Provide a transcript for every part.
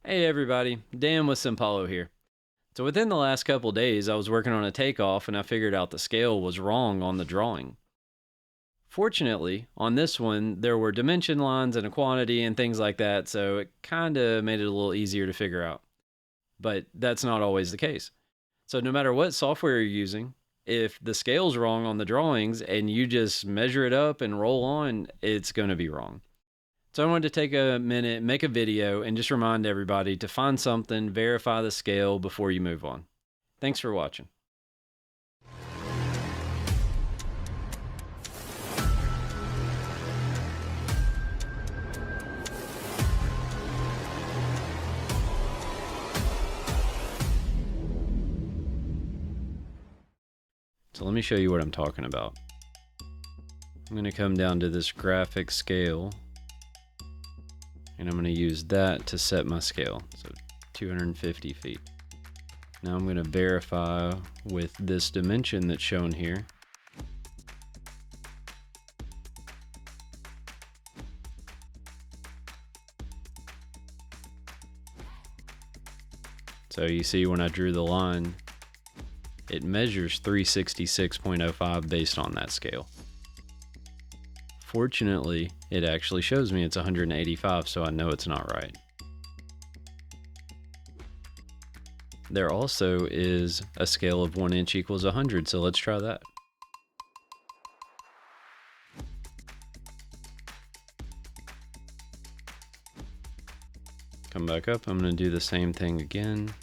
Hey everybody, Dan with Simpallo here. So within the last couple days, I was working on a takeoff and I figured out the scale was wrong on the drawing. Fortunately, on this one, there were dimension lines and a quantity and things like that, so it kind of made it a little easier to figure out. But that's not always the case. So no matter what software you're using, if the scale's wrong on the drawings and you just measure it up and roll on, it's going to be wrong. So I wanted to take a minute, make a video, and just remind everybody to find something, verify the scale before you move on. Thanks for watching. So let me show you what I'm talking about. I'm going to come down to this graphic scale, and I'm going to use that to set my scale, so 250 feet. Now I'm going to verify with this dimension that's shown here. So you see when I drew the line, it measures 366.05 based on that scale. Fortunately, it actually shows me it's 185, so I know it's not right. There also is a scale of 1 inch equals 100, so let's try that. Come back up, I'm going to do the same thing again.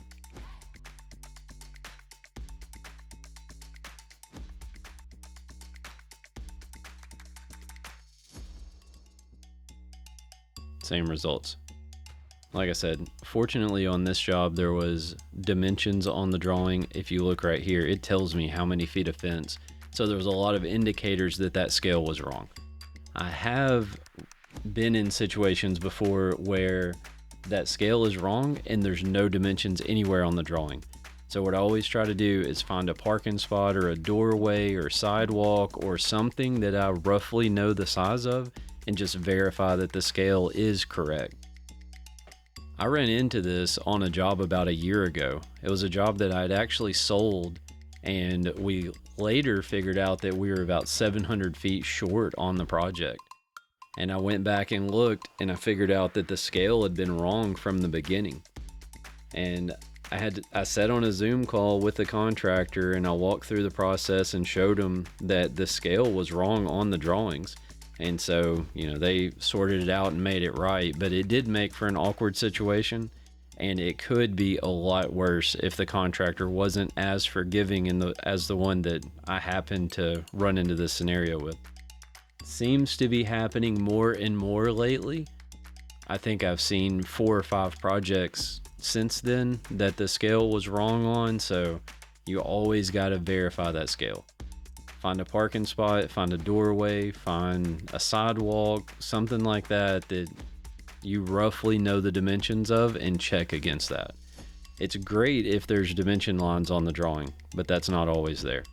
Same results. Like I said, fortunately on this job there was dimensions on the drawing. If you look right here, it tells me how many feet of fence. So there was a lot of indicators that that scale was wrong. I have been in situations before where that scale is wrong and there's no dimensions anywhere on the drawing. So what I always try to do is find a parking spot or a doorway or sidewalk or something that I roughly know the size of and just verify that the scale is correct. I ran into this on a job about a year ago. It was a job that I'd actually sold, and we later figured out that we were about 700 feet short on the project. And I went back and looked, and I figured out that the scale had been wrong from the beginning. And I sat on a Zoom call with the contractor, and I walked through the process and showed him that the scale was wrong on the drawings. And so, they sorted it out and made it right, but it did make for an awkward situation, and it could be a lot worse if the contractor wasn't as forgiving as the one that I happened to run into this scenario with. Seems to be happening more and more lately. I think I've seen 4 or 5 projects since then that the scale was wrong on, so you always got to verify that scale. Find a parking spot, find a doorway, find a sidewalk, something like that that you roughly know the dimensions of, and check against that. It's great if there's dimension lines on the drawing, but that's not always there.